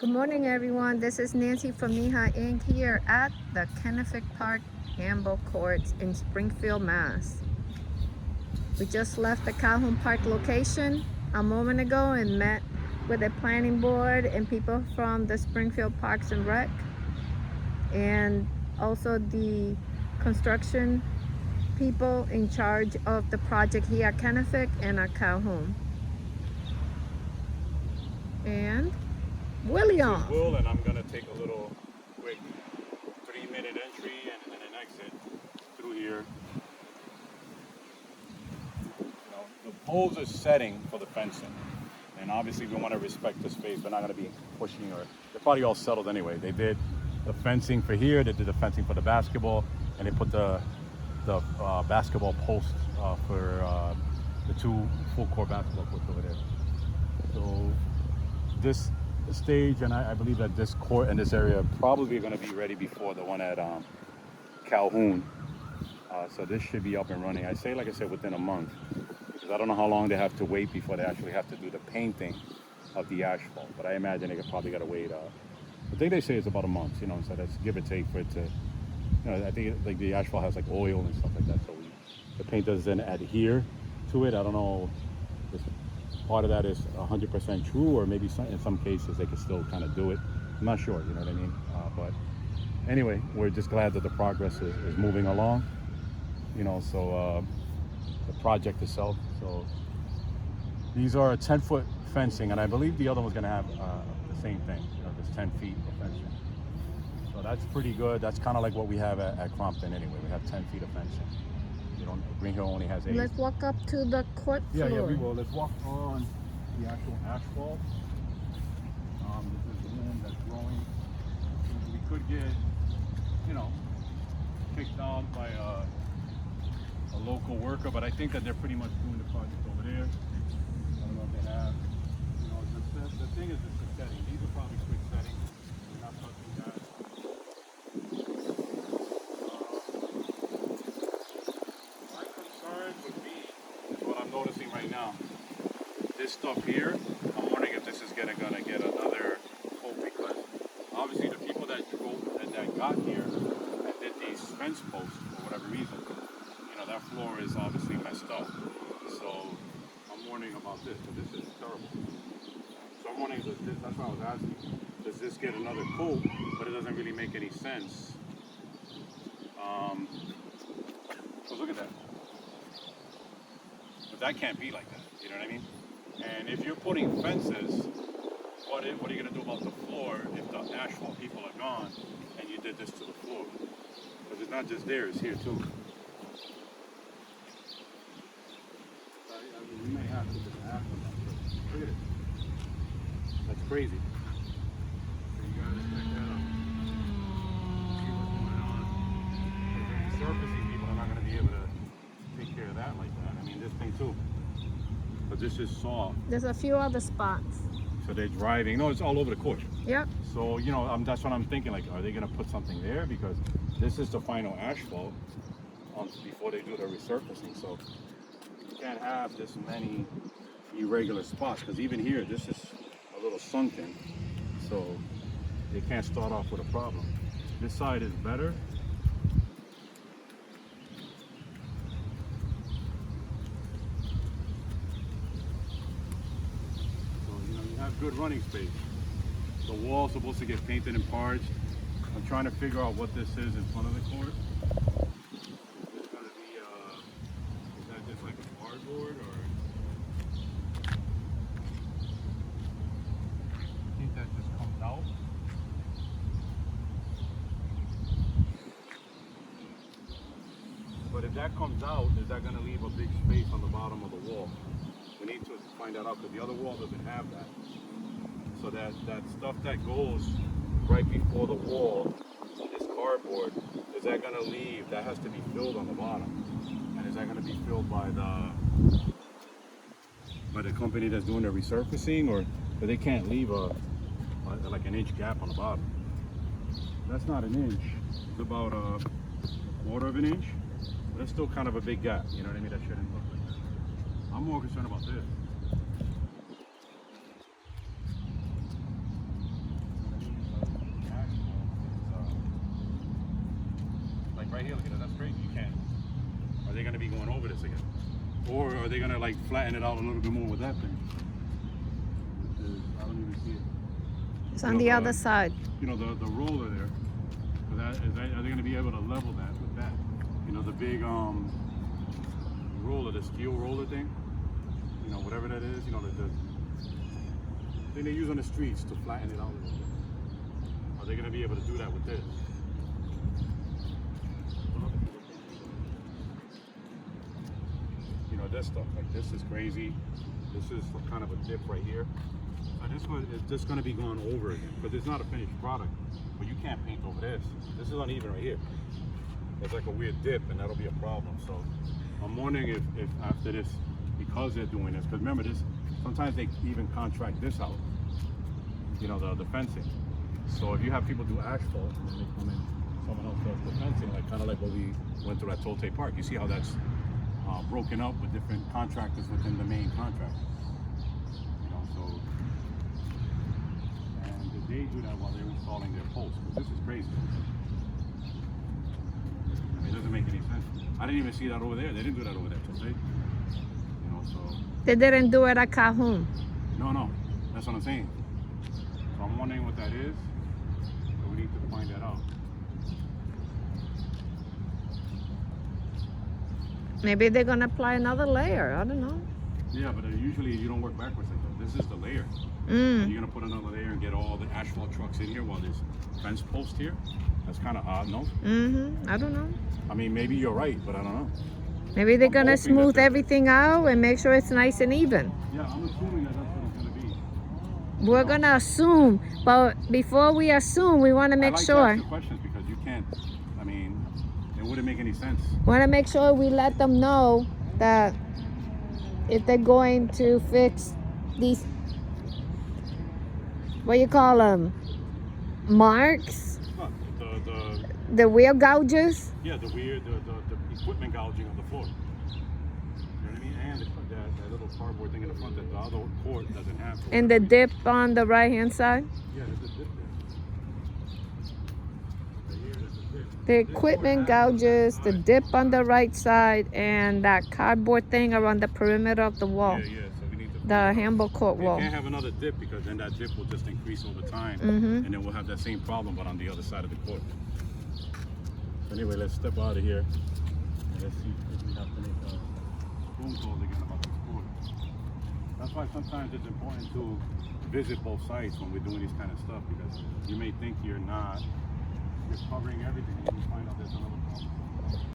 Good morning, everyone. This is Nancy from Neha Inc. here at the Kenefick Park Handball Courts in Springfield, Mass. We just left the Calhoun Park location a moment ago and met with the planning board and people from the Springfield Parks and Rec, and also the construction people in charge of the project here at Kenefick and at Calhoun. And William. This is Will, and I'm gonna take a little quick 3-minute entry and then an exit through here. The poles are setting for the fencing, and obviously we want to respect the space. We're not gonna be pushing, or they're probably all settled anyway. They did the fencing for here, they did the fencing for the basketball, and they put the basketball posts for the two full court basketball courts over there. So this stage, and I believe that this court and this area are probably going to be ready before the one at Calhoun. So this should be up and running. Like I said, within a month, because I don't know how long they have to wait before they actually have to do the painting of the asphalt. But I imagine they probably got to wait. I think they say it's about a month, so that's give or take for it to. I think like the asphalt has like oil and stuff like that, so the paint doesn't adhere to it. I don't know. Part of that is 100% true, or maybe in some cases they can still kind of do it. I'm not sure, you know what I mean? But anyway, we're just glad that the progress is moving along, so the project itself. So these are a 10-foot fencing, and I believe the other one's gonna have the same thing, this 10 feet of fencing. So that's pretty good. That's kind of like what we have at Crompton anyway. We have 10 feet of fencing. Green Hill only has 8. Let's walk up to the court floor. Yeah, we will. Let's walk on the actual asphalt. This is the one that's growing. We could get, kicked out by a local worker, but I think that they're pretty much doing the project over there. I don't know if they have. The thing is just the setting. These are probably quick settings. We're not touching that. Noticing right now, this stuff here, I'm wondering if this is gonna get another coat, because obviously the people that got here and did these fence posts for whatever reason, that floor is obviously messed up. So I'm wondering about this, because this is terrible. So I'm wondering, that's why I was asking, does this get another coat? But it doesn't really make any sense. So look at that. That can't be like that, you know what I mean? And if you're putting fences, what are you going to do about the floor if the asphalt people are gone and you did this to the floor? Because it's not just there, it's here too. We may have to just ask them about this. Look at it. That's crazy. So you got to check that out. See what's going on. Because surfacing people are not going to be able to take care of that like that. I mean, this thing too. But this is soft. There's a few other spots. So they're driving. No, it's all over the court. Yep. So, that's what I'm thinking. Like, are they going to put something there? Because this is the final asphalt before they do the resurfacing. So you can't have this many irregular spots. Because even here, this is a little sunken. So they can't start off with a problem. This side is better. Good running space. The wall's supposed to get painted and parched. I'm trying to figure out what this is in front of the court. It's gonna be, is that just like a cardboard, or? I think that just comes out. But if that comes out, is that gonna leave a big space on the bottom of the wall? We need to find that out, because the other wall doesn't have that. So that stuff that goes right before the wall, this cardboard, is that going to leave? That has to be filled on the bottom. And is that going to be filled by the company that's doing the resurfacing? Or they can't leave like an inch gap on the bottom. That's not an inch. It's about a quarter of an inch. But it's still kind of a big gap. You know what I mean? That shouldn't look like that. I'm more concerned about this. Or are they gonna like flatten it out a little bit more with that thing? I don't even see it. It's on the other side. You know, the roller there. Are they gonna be able to level that with that? You know, the big roller, the steel roller thing. You know, whatever that is. You know, the thing they use on the streets to flatten it out a little bit. Are they gonna be able to do that with this? You know, this stuff, like this is crazy. This is kind of a dip right here. This one is just going to be gone over again because it's not a finished product. But you can't paint over this. This is uneven right here. It's like a weird dip, and that'll be a problem. So I'm wondering if after this, because they're doing this, because remember this, sometimes they even contract this out. You know, the fencing. So if you have people do asphalt, and then they come in, someone else does the fencing, like kind of like what we went through at Tolte Park. You see how that's broken up with different contractors within the main contract. You know, so and they do that while they're installing their posts. Because this is crazy. I mean, it doesn't make any sense. I didn't even see that over there. They didn't do that over there, Tolte. You know, so They didn't do it at Cajon. no, that's what I'm saying. So I'm wondering what that is. So we need to find that out. Maybe they're gonna apply another layer. I don't know. Yeah, but usually you don't work backwards like that. This is the layer. Mm. And you're gonna put another layer and get all the asphalt trucks in here while there's fence post here. That's kind of odd, no? I don't know. I mean, maybe you're right, but I don't know. Maybe they're I'm gonna hoping smooth that everything out and make sure it's nice and even. Yeah, I'm assuming that that's what it's gonna be. We're gonna assume, but before we assume, we want to make I like sure. to ask the questions because you can't. I mean, it wouldn't make any sense. Want to make sure we let them know that if they're going to fix these, what you call them, marks, Look, the wheel gouges, the equipment gouging on the floor. You know what I mean? And that little cardboard thing in the front that the other court doesn't have. and the dip on the right hand side. Yeah, there's a dip there. Right here, there's a dip. The equipment gouges, the dip on the right side, and that cardboard thing around the perimeter of the wall, Yeah, so we need to. the handball court We wall. can't have another dip because then that dip will just increase over time, Mhm. and then we'll have that same problem, but on the other side of the court. So anyway, let's step out of here and let's see if we have to make phone calls again about this court. That's why sometimes it's important to visit both sites when we're doing this kind of stuff because you may think you're covering everything, and you find out there's another problem.